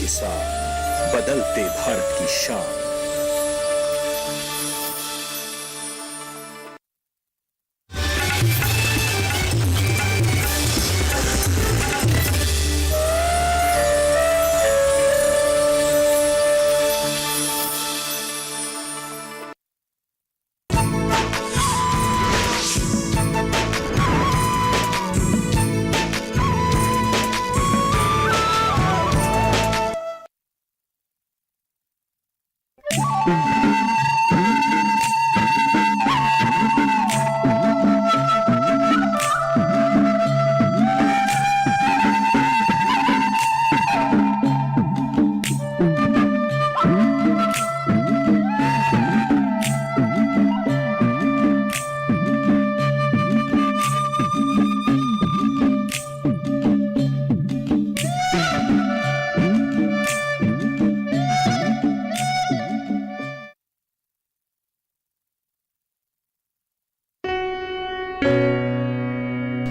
के साथ बदलते भारत की शान।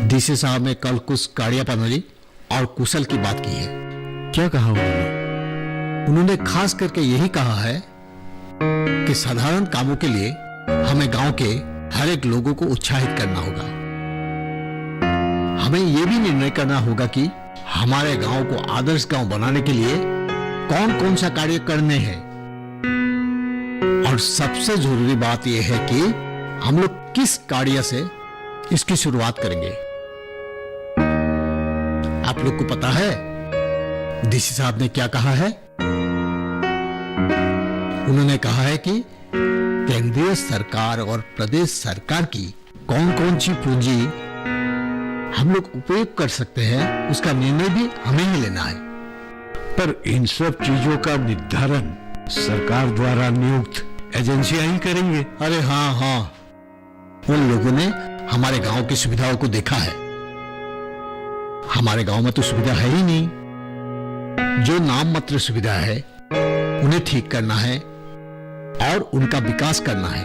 डीसी साहब ने कल कुछ कार्यप्रणाली और कुशल की बात की है। क्या कहा उन्होंने खास करके यही कहा है कि साधारण कामों के लिए हमें गांव के हर एक लोगों को उत्साहित करना होगा। हमें यह भी निर्णय करना होगा कि हमारे गांव को आदर्श गांव बनाने के लिए कौन कौन सा कार्य करने हैं। और सबसे जरूरी बात यह है कि हम लोग किस कार्य से इसकी शुरुआत करेंगे। आप लोग को पता है डीसी साहब ने क्या कहा है? उन्होंने कहा है कि केंद्रीय सरकार और प्रदेश सरकार की कौन कौन सी पूंजी हम लोग उपयोग कर सकते हैं, उसका निर्णय भी हमें ही लेना है। पर इन सब चीजों का निर्धारण सरकार द्वारा नियुक्त एजेंसियां ही करेंगे। अरे हाँ, उन लोगों ने हमारे गांव की सुविधाओं को देखा है। हमारे गांव में तो सुविधा है ही नहीं। जो नाम मात्र सुविधा है उन्हें ठीक करना है और उनका विकास करना है।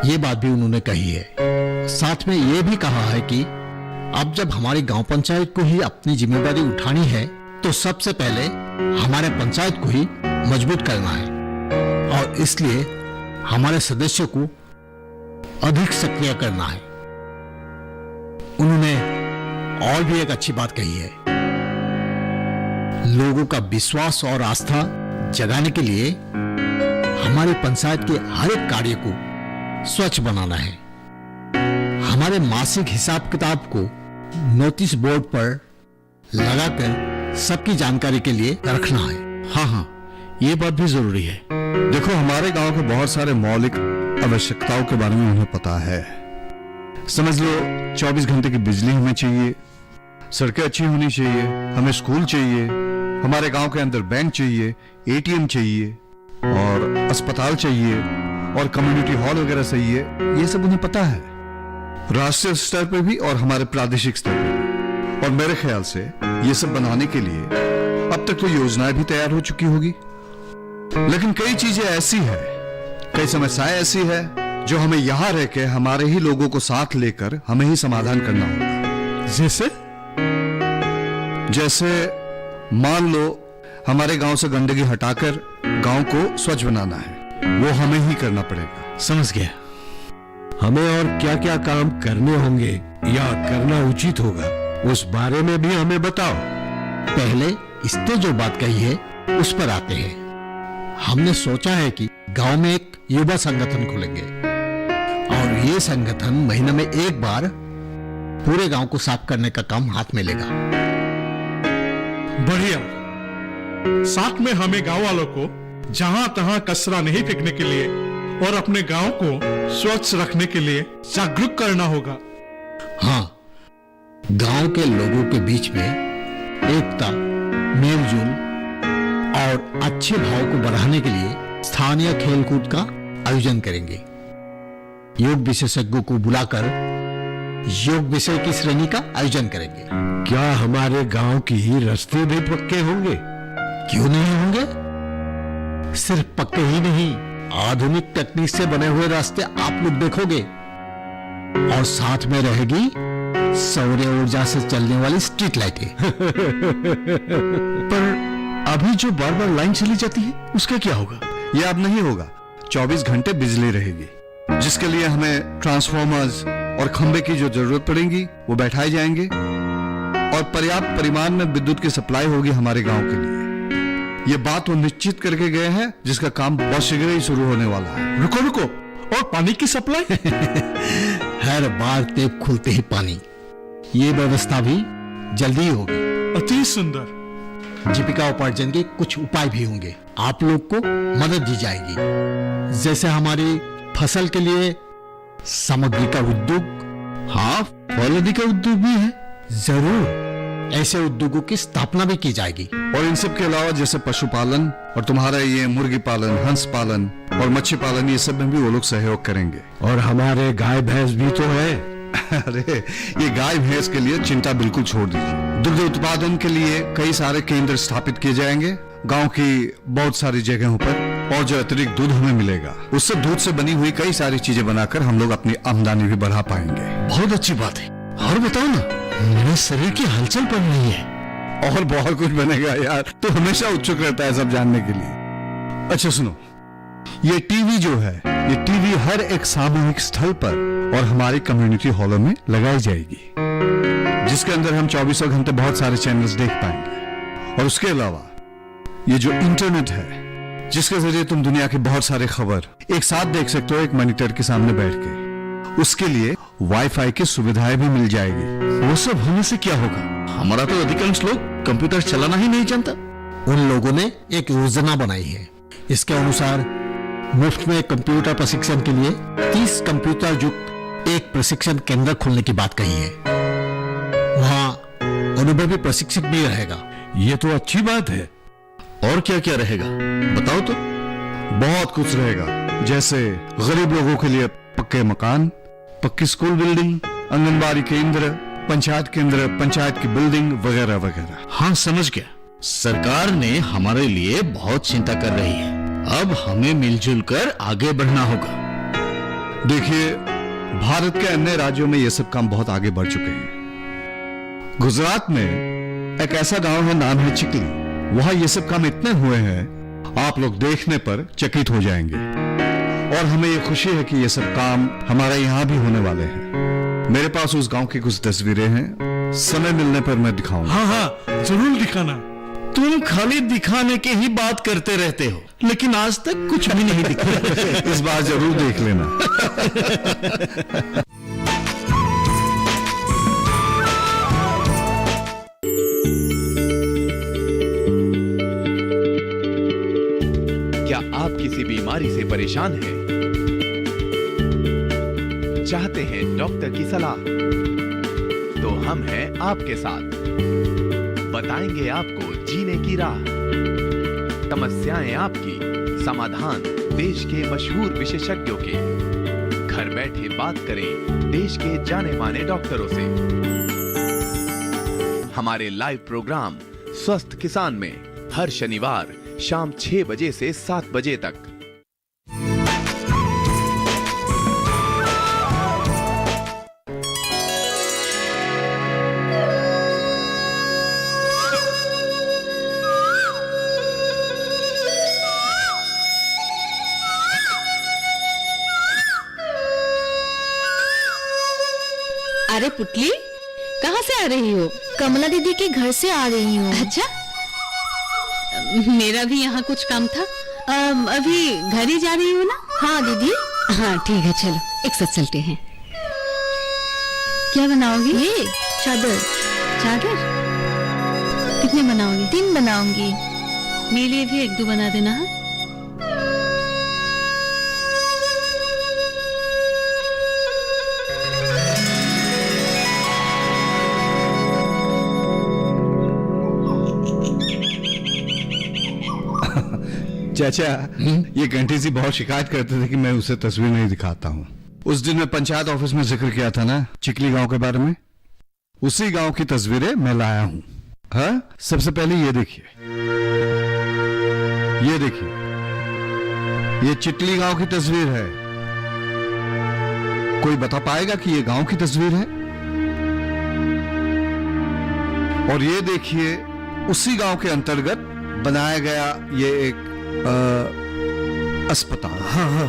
ये बात भी उन्होंने कही है। साथ में यह भी कहा है कि अब जब हमारी गांव पंचायत को ही अपनी जिम्मेदारी उठानी है तो सबसे पहले हमारे पंचायत को ही मजबूत करना है और इसलिए हमारे सदस्यों को अधिक सक्रिय करना है। उन्होंने और भी एक अच्छी बात कही है। लोगों का विश्वास और आस्था जगाने के लिए हमारी पंचायत के हर एक कार्य को स्वच्छ बनाना है। हमारे मासिक हिसाब किताब को नोटिस बोर्ड पर लगाकर सबकी जानकारी के लिए रखना है। हाँ, ये बात भी जरूरी है। देखो, हमारे गांव के बहुत सारे मौलिक आवश्यकताओं के बारे में उन्हें पता है। समझ लो 24 घंटे की बिजली हमें चाहिए, सड़कें अच्छी होनी चाहिए, हमें स्कूल चाहिए, हमारे गांव के अंदर बैंक चाहिए, एटीएम चाहिए और अस्पताल चाहिए और कम्युनिटी हॉल वगैरह चाहिए। ये सब उन्हें पता है, राष्ट्रीय स्तर पर भी और हमारे प्रादेशिक स्तर पर भी। और मेरे ख्याल से ये सब बनाने के लिए अब तक तो योजनाएं भी तैयार हो चुकी होगी। लेकिन कई चीजें ऐसी है, कई समस्याएं ऐसी है जो हमें यहां रह के हमारे ही लोगों को साथ लेकर हमें ही समाधान करना होगा। जैसे मान लो हमारे गांव से गंदगी हटाकर गांव को स्वच्छ बनाना है, वो हमें ही करना पड़ेगा। समझ गया। हमें और क्या क्या काम करने होंगे या करना उचित होगा, उस बारे में भी हमें बताओ। पहले इसने जो बात कही है उस पर आते हैं। हमने सोचा है कि गांव में एक युवा संगठन खोलेंगे और ये संगठन महीने में एक बार पूरे गांव को साफ करने का काम हाथ में लेगा। बढ़िया। साथ में हमें गांव वालों को जहां तहां कचरा नहीं फेंकने के लिए और अपने गांव को स्वच्छ रखने के लिए जागरूक करना होगा। हाँ, गांव के लोगों के बीच में एकता, मेलजोल और अच्छे भाव को बढ़ाने के लिए स्थानीय खेलकूद का आयोजन करेंगे। योग विशेषज्ञों को बुलाकर योग विषय की श्रेणी का आयोजन करेंगे। क्या हमारे गांव की रास्ते भी पक्के होंगे? क्यों नहीं होंगे? सिर्फ पक्के ही नहीं, आधुनिक तकनीक से बने हुए रास्ते आप लोग देखोगे और साथ में रहेगी सौर ऊर्जा से चलने वाली स्ट्रीट लाइटें। पर अभी जो बार बार लाइन चली जाती है उसका क्या होगा? ये अब नहीं होगा। 24 घंटे बिजली रहेगी, जिसके लिए हमें ट्रांसफॉर्मर्स और खंबे की जो जरूरत पड़ेगी वो बैठाए जाएंगे और पर्याप्त परिमाण में विद्युत की सप्लाई होगी हमारे गांव के लिए। ये बात वो निश्चित करके गए हैं, जिसका काम बहुत शीघ्र ही शुरू होने वाला है। रुको रुको, और पानी की सप्लाई? हर बार टेप खुलते ही पानी, ये व्यवस्था भी जल्दी ही होगी। अति सुंदर। जीविका उपार्जन के कुछ उपाय भी होंगे, आप लोग को मदद दी जाएगी। जैसे हमारी फसल के लिए सामग्री का उद्योग। हाँ, फल आदि का उद्योग भी है। जरूर, ऐसे उद्योगों की स्थापना भी की जाएगी। और इन सब के अलावा जैसे पशुपालन और तुम्हारा ये मुर्गी पालन, हंस पालन और मच्छी पालन, ये सब में भी वो लोग सहयोग करेंगे। और हमारे गाय भैंस भी तो है। अरे, ये गाय भैंस के लिए चिंता बिल्कुल छोड़ दीजिए। दुग्ध उत्पादन के लिए कई सारे केंद्र स्थापित किए जाएंगे गांव की बहुत सारी जगहों पर, और जो अतिरिक्त दूध हमें मिलेगा उससे दूध से बनी हुई कई सारी चीजें बनाकर हम लोग अपनी आमदनी भी बढ़ा पाएंगे। बहुत अच्छी बात है। और बताओ ना, मेरे शरीर की हलचल पड़ रही है। और बहुत कुछ बनेगा यार, तो हमेशा उत्सुक रहता है सब जानने के लिए। अच्छा सुनो, ये टीवी जो है, ये टीवी हर एक सामूहिक स्थल पर और हमारी कम्युनिटी हॉलों में लगाई जाएगी, जिसके अंदर हम 24 घंटे बहुत सारे चैनल्स देख पाएंगे। और उसके अलावा ये जो इंटरनेट है, जिसके जरिए तुम दुनिया की बहुत सारी खबर एक साथ देख सकते हो एक मॉनिटर के सामने बैठ के, उसके लिए वाईफाई की सुविधाएं भी मिल जाएगी। वो सब होने से क्या होगा? हमारा तो अधिकांश लोग कंप्यूटर चलाना ही नहीं जानता। उन लोगों ने एक योजना बनाई है। इसके अनुसार मुफ्त में कंप्यूटर प्रशिक्षण के लिए 30 कंप्यूटर युक्त एक प्रशिक्षण केंद्र खोलने की बात कही है। वहां अनुभवी प्रशिक्षक भी रहेगा। ये तो अच्छी बात है। और क्या क्या रहेगा बताओ तो? बहुत कुछ रहेगा, जैसे गरीब लोगों के लिए पक्के मकान, पक्की स्कूल बिल्डिंग, आंगनबाड़ी केंद्र, पंचायत केंद्र, पंचायत की बिल्डिंग वगैरह वगैरह। हाँ, समझ गया। सरकार ने हमारे लिए बहुत चिंता कर रही है, अब हमें मिलजुल कर आगे बढ़ना होगा। देखिए, भारत के अन्य राज्यों में ये सब काम बहुत आगे बढ़ चुके हैं। गुजरात में एक ऐसा गांव है, नाम है चिकली। वहां ये सब काम इतने हुए हैं, आप लोग देखने पर चकित हो जाएंगे। और हमें ये खुशी है कि ये सब काम हमारे यहां भी होने वाले हैं। मेरे पास उस गांव की कुछ तस्वीरें हैं, समय मिलने पर मैं दिखाऊंगा। हाँ हाँ, जरूर दिखाना। तुम खाली दिखाने की ही बात करते रहते हो, लेकिन आज तक कुछ भी नहीं दिखा। इस बार जरूर देख लेना। क्या आप किसी बीमारी से परेशान हैं? चाहते हैं डॉक्टर की सलाह? तो हम हैं आपके साथ, बताएंगे आपको जीने की राह। समस्याएं आपकी, समाधान देश के मशहूर विशेषज्ञों के। घर बैठे बात करें देश के जाने माने डॉक्टरों से। हमारे लाइव प्रोग्राम स्वस्थ किसान में हर शनिवार शाम 6 बजे से 7 बजे तक। अरे पुतली, कहाँ से आ रही हो? कमला दीदी के घर से आ रही हूँ। अच्छा, मेरा भी यहाँ कुछ काम था। अभी घर ही जा रही हो ना? हाँ दीदी। हाँ ठीक है, चलो एक साथ चलते हैं। क्या बनाओगी? ये चादर। चादर कितने बनाओगी? 3 बनाऊंगी। मेरे लिए भी 1-2 बना देना। हाँ, चाचा, ये घंटी सी बहुत शिकायत करते थे कि मैं उसे तस्वीर नहीं दिखाता हूँ। उस दिन मैं पंचायत ऑफिस में जिक्र किया था ना चिकली गांव के बारे में, उसी गांव की तस्वीरें मैं लाया हूँ। हाँ, सबसे पहले ये देखिए, ये देखिए, ये चिकली गांव की तस्वीर है। कोई बता पाएगा कि ये गांव की तस्वीर है? और ये देखिए, उसी गांव के अंतर्गत बनाया गया ये एक अस्पताल। हाँ हाँ।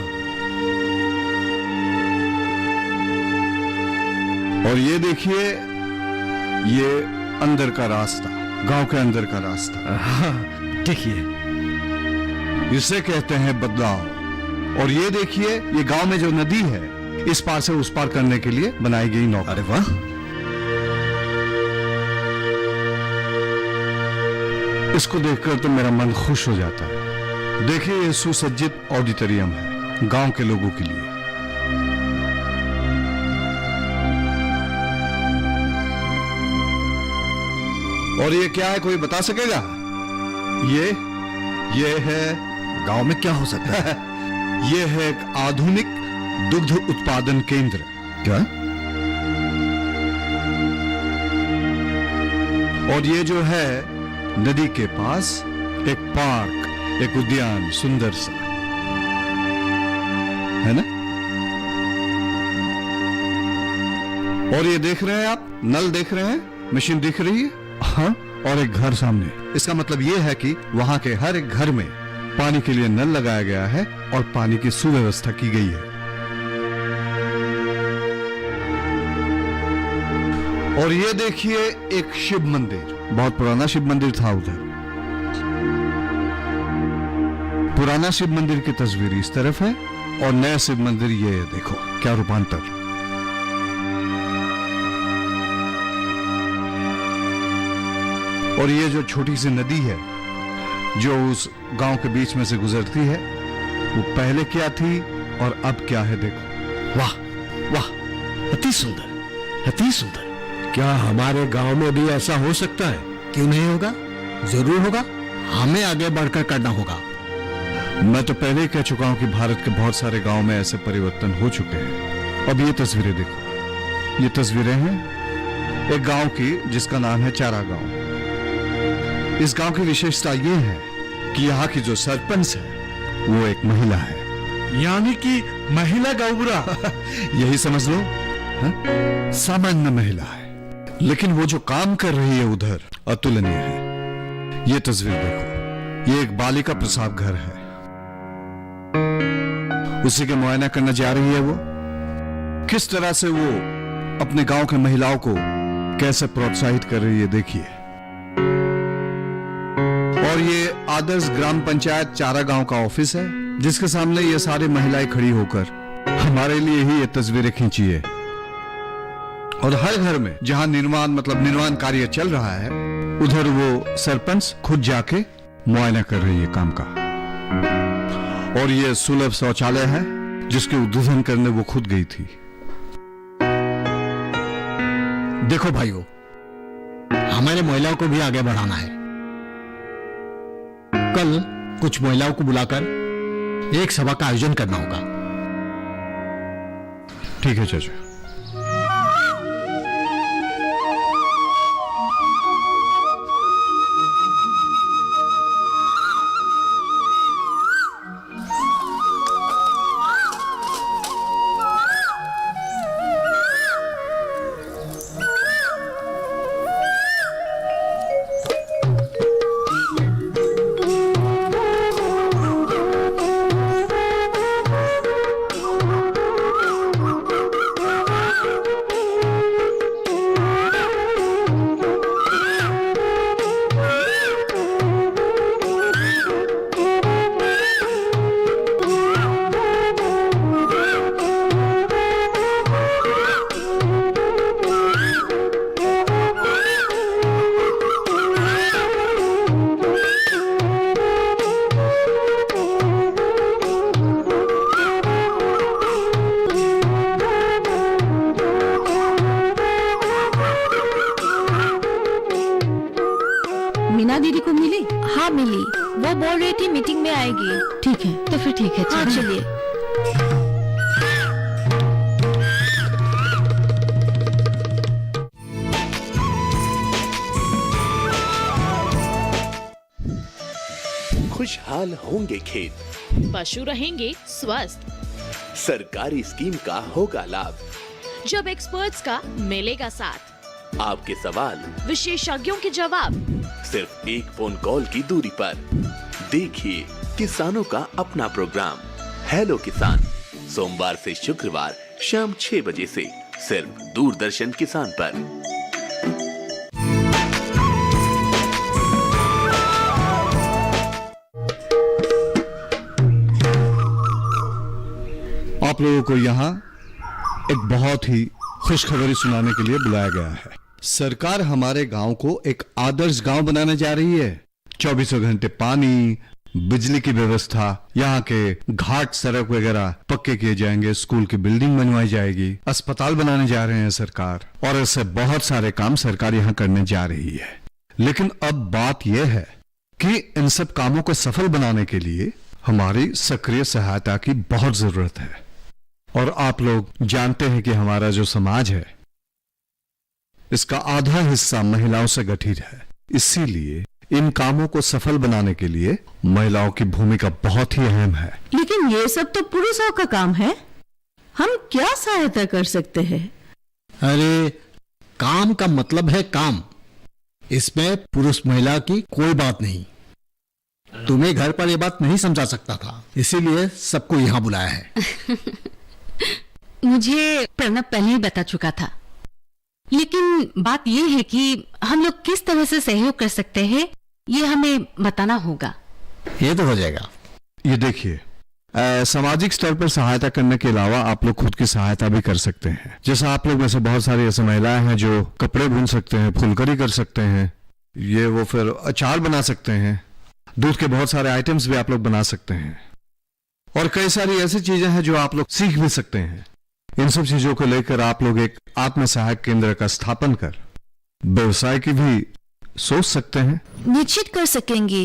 और ये देखिए, ये अंदर का रास्ता, गांव के अंदर का रास्ता। हाँ, देखिए, इसे कहते हैं बदलाव। और ये देखिए, ये गांव में जो नदी है, इस पार से उस पार करने के लिए बनाई गई नौका। अरे वाह। इसको देखकर तो मेरा मन खुश हो जाता है। देखिए, ये सुसज्जित ऑडिटोरियम है गांव के लोगों के लिए। और ये क्या है, कोई बता सकेगा? ये है, गांव में क्या हो सकता है? ये है एक आधुनिक दुग्ध उत्पादन केंद्र। क्या? और ये जो है नदी के पास एक पार्क, एक उद्यान सुंदर सा, है ना? और ये देख रहे हैं आप, नल देख रहे हैं, मशीन दिख रही है। हाँ, और एक घर सामने। इसका मतलब ये है कि वहां के हर एक घर में पानी के लिए नल लगाया गया है और पानी की सुव्यवस्था की गई है। और ये देखिए, एक शिव मंदिर, बहुत पुराना शिव मंदिर था उधर। पुराना शिव मंदिर की तस्वीर इस तरफ है और नया शिव मंदिर ये देखो, क्या रूपांतर। और ये जो छोटी सी नदी है जो उस गांव के बीच में से गुजरती है, वो पहले क्या थी और अब क्या है, देखो। वाह वाह, अति सुंदर, अति सुंदर। क्या हमारे गांव में भी ऐसा हो सकता है? क्यों नहीं होगा, जरूर होगा। हमें आगे बढ़कर करना होगा। मैं तो पहले ही कह चुका हूं कि भारत के बहुत सारे गांव में ऐसे परिवर्तन हो चुके हैं। अब ये तस्वीरें देखो, ये तस्वीरें हैं एक गांव की जिसका नाम है चारा गांव। इस गांव की विशेषता ये है कि यहाँ की जो सरपंच है वो एक महिला है। यानी कि महिला गौबरा। यही समझ लो, सामान्य महिला है, लेकिन वो जो काम कर रही है उधर अतुलनीय है। ये तस्वीर देखो, ये एक बालिका प्रसाव घर है। उसी के मुआयना करने जा रही है वो। किस तरह से वो अपने गांव के महिलाओं को कैसे प्रोत्साहित कर रही है, देखिए। और ये आदर्श ग्राम पंचायत चारा गांव का ऑफिस है, जिसके सामने ये सारी महिलाएं खड़ी होकर हमारे लिए ही ये तस्वीरें खींची है। और हर घर में जहां निर्माण कार्य चल रहा है, उधर वो सरपंच खुद जाके मुआयना कर रही है काम का। और ये सुलभ शौचालय है जिसके उद्घाटन करने वो खुद गई थी। देखो भाइयों, हमारे महिलाओं को भी आगे बढ़ाना है। कल कुछ महिलाओं को बुलाकर एक सभा का आयोजन करना होगा। ठीक है चाचा। मीना दीदी को मिली? हाँ मिली, वो बोल रही थी मीटिंग में आएगी। ठीक है, तो फिर ठीक है, हाँ चलो। चलिए। खुशहाल होंगे खेत, पशु रहेंगे स्वस्थ, सरकारी स्कीम का होगा लाभ, जब एक्सपर्ट्स का मिलेगा साथ, आपके सवाल, विशेषज्ञों के जवाब, सिर्फ एक फोन कॉल की दूरी पर। देखिए किसानों का अपना प्रोग्राम हेलो किसान, सोमवार से शुक्रवार शाम 6 बजे से सिर्फ दूरदर्शन किसान पर। आप लोगों को यहाँ एक बहुत ही खुशखबरी सुनाने के लिए बुलाया गया है। सरकार हमारे गांव को एक आदर्श गांव बनाने जा रही है। 24 घंटे पानी, बिजली की व्यवस्था, यहाँ के घाट सड़क वगैरह पक्के किए जाएंगे, स्कूल की बिल्डिंग बनवाई जाएगी, अस्पताल बनाने जा रहे हैं सरकार, और ऐसे बहुत सारे काम सरकार यहाँ करने जा रही है। लेकिन अब बात यह है कि इन सब कामों को सफल बनाने के लिए हमारी सक्रिय सहायता की बहुत जरूरत है। और आप लोग जानते हैं कि हमारा जो समाज है, इसका आधा हिस्सा महिलाओं से गठित है। इसीलिए इन कामों को सफल बनाने के लिए महिलाओं की भूमिका बहुत ही अहम है। लेकिन ये सब तो पुरुषों का काम है, हम क्या सहायता कर सकते हैं? अरे काम का मतलब है काम, इसमें पुरुष महिला की कोई बात नहीं। तुम्हें घर पर यह बात नहीं समझा सकता था, इसीलिए सबको यहाँ बुलाया है। मुझे प्रणव पहले ही बता चुका था, लेकिन बात यह है कि हम लोग किस तरह से सहयोग कर सकते हैं, ये हमें बताना होगा। ये तो हो जाएगा। ये देखिए, सामाजिक स्तर पर सहायता करने के अलावा आप लोग खुद की सहायता भी कर सकते हैं। जैसा आप लोग में से बहुत सारी ऐसी महिलाएं हैं जो कपड़े बुन सकते हैं, फुलकरी कर सकते हैं, ये वो फिर अचार बना सकते हैं, दूध के बहुत सारे आइटम्स भी आप लोग बना सकते हैं, और कई सारी ऐसी चीजें हैं जो आप लोग सीख भी सकते हैं। इन सब चीजों को लेकर आप लोग एक आत्म सहायक केंद्र का स्थापन कर व्यवसाय की भी सोच सकते हैं। निश्चित कर सकेंगे।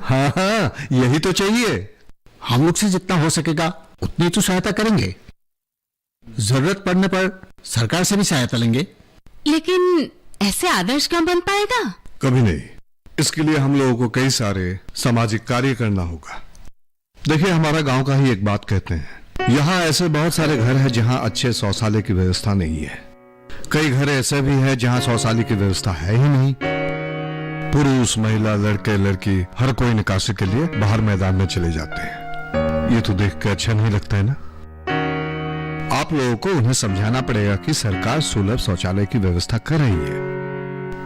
हाँ हाँ, यही तो चाहिए। हम लोग से जितना हो सकेगा उतनी तो सहायता करेंगे, जरूरत पड़ने पर सरकार से भी सहायता लेंगे। लेकिन ऐसे आदर्श काम बन पाएगा? कभी नहीं। इसके लिए हम लोगों को कई सारे सामाजिक कार्य करना होगा। देखिए, हमारा गांव का ही एक बात कहते हैं, यहाँ ऐसे बहुत सारे घर हैं जहाँ अच्छे शौचालय की व्यवस्था नहीं है। कई घर ऐसे भी हैं जहाँ शौचालय की व्यवस्था है ही नहीं। पुरुष, महिला, लड़के, लड़की हर कोई निकासी के लिए बाहर मैदान में चले जाते हैं। ये तो देख कर अच्छा नहीं लगता है ना। आप लोगों को उन्हें समझाना पड़ेगा कि सरकार सुलभ शौचालय की व्यवस्था कर रही है।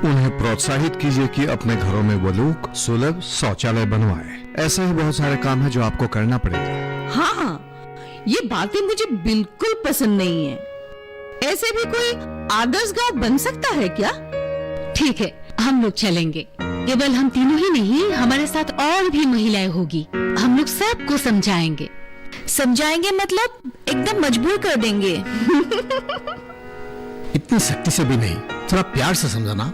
उन्हें प्रोत्साहित कीजिए कि अपने घरों में वो लोग सुलभ शौचालय बनवाएं। ऐसे ही बहुत सारे काम है जो आपको करना पड़ेगा। हाँ, ये बातें मुझे बिल्कुल पसंद नहीं है। ऐसे भी कोई आदर्श गांव बन सकता है क्या? ठीक है, हम लोग चलेंगे। केवल हम तीनों ही नहीं, हमारे साथ और भी महिलाएं होगी। हम लोग सबको समझाएंगे। समझाएंगे मतलब एकदम मजबूर कर देंगे। इतनी सख्ती से भी नहीं, थोड़ा प्यार से समझाना।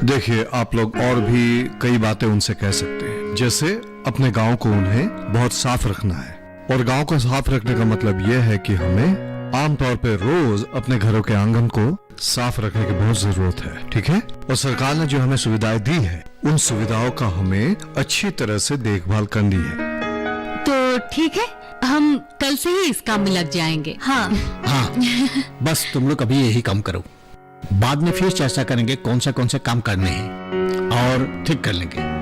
देखिए, आप लोग और भी कई बातें उनसे कह सकते हैं, जैसे अपने गांव को उन्हें बहुत साफ रखना है। और गांव को साफ रखने का मतलब यह है कि हमें आमतौर पे रोज अपने घरों के आंगन को साफ रखने की बहुत जरूरत है, ठीक है? और सरकार ने जो हमें सुविधाएं दी है, उन सुविधाओं का हमें अच्छी तरह से देखभाल करनी है। तो ठीक है, हम कल से ही इस काम में लग जाएंगे। हाँ, हाँ, बस तुम लोग अभी यही काम करो, बाद में फिर चर्चा करेंगे कौन से काम करने हैं और ठीक कर लेंगे।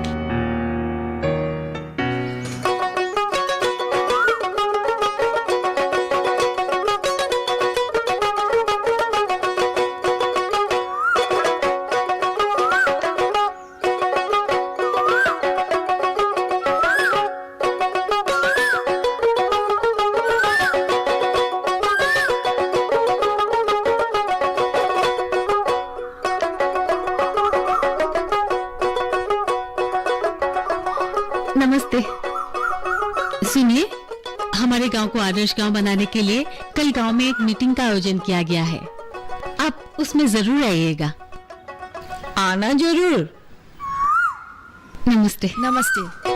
नमस्ते। सुनिए, हमारे गांव को आदर्श गांव बनाने के लिए कल गांव में एक मीटिंग का आयोजन किया गया है। आप उसमें जरूर आइएगा। आना जरूर। नमस्ते। नमस्ते।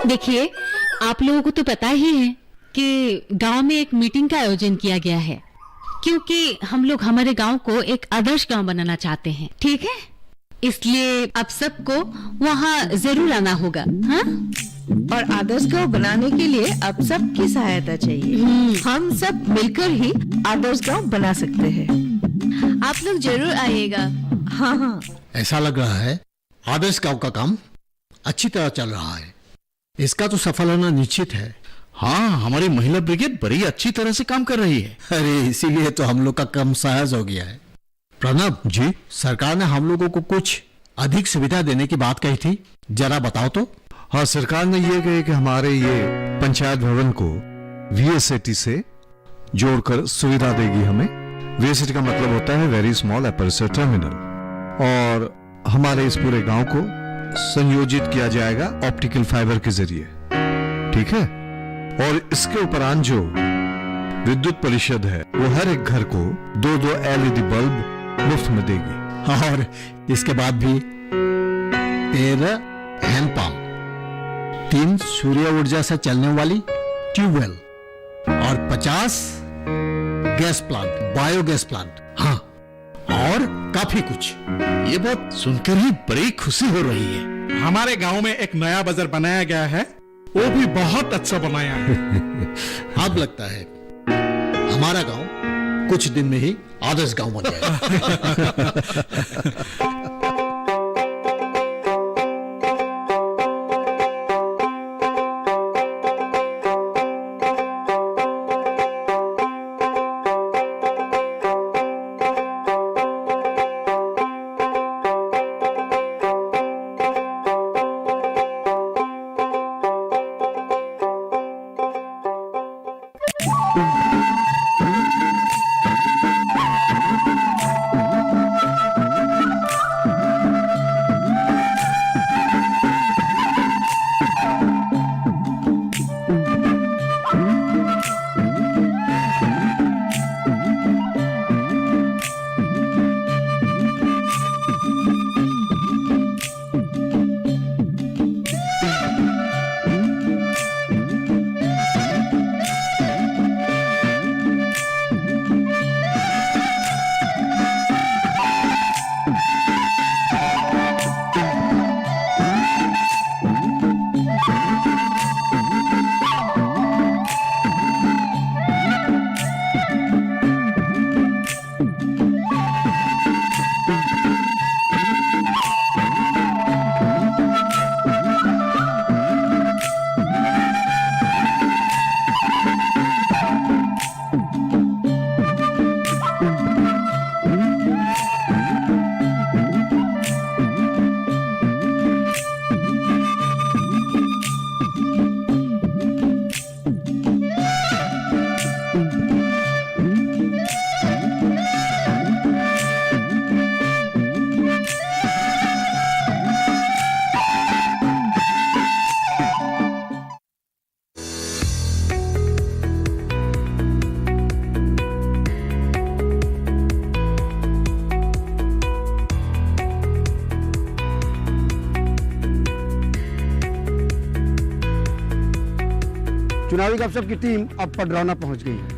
देखिए, आप लोगों को तो पता ही है कि गांव में एक मीटिंग का आयोजन किया गया है, क्योंकि हम लोग हमारे गांव को एक आदर्श गांव बनाना चाहते हैं। ठीक है, इसलिए अब सबको वहाँ जरूर आना होगा। हाँ? और आदर्श गांव बनाने के लिए अब सबकी सहायता चाहिए। हम सब मिलकर ही आदर्श गांव बना सकते हैं। आप लोग जरूर आइएगा। हाँ हाँ, ऐसा लग रहा है आदर्श गांव का काम अच्छी तरह चल रहा है। इसका तो सफल होना निश्चित है। हाँ, हमारी महिला ब्रिगेड बड़ी अच्छी तरह से काम कर रही है। अरे इसीलिए तो हम लोग का काम सहज हो गया है। प्रणब जी, सरकार ने हम लोगों को कुछ अधिक सुविधा देने की बात कही थी, जरा बताओ तो। हाँ, सरकार ने ये कही कि हमारे ये पंचायत भवन को वीएसएटी से जोड़कर सुविधा देगी हमें। वीएसएटी का मतलब होता है वेरी स्मॉल एपर्चर टर्मिनल, और हमारे इस पूरे गांव को संयोजित किया जाएगा ऑप्टिकल फाइबर के जरिए। ठीक है, और इसके उपरांत जो विद्युत परिषद है वो हर एक घर को 2-2 एलईडी बल्ब मुफ्त में देगी। और इसके बाद भी 13 हैंडपंप, 3 सूर्य ऊर्जा से चलने वाली ट्यूबवेल और 50 गैस प्लांट, बायोगैस प्लांट। हाँ, और काफी कुछ। ये बात सुनकर ही बड़ी खुशी हो रही है। हमारे गांव में एक नया बाजार बनाया गया है, वो भी बहुत अच्छा बनाया है। अब लगता है हमारा गांव कुछ दिन में ही आदर्श गांव बन जाएगा। चुनावी गपशप की टीम अब पडरौना पहुंच गई है।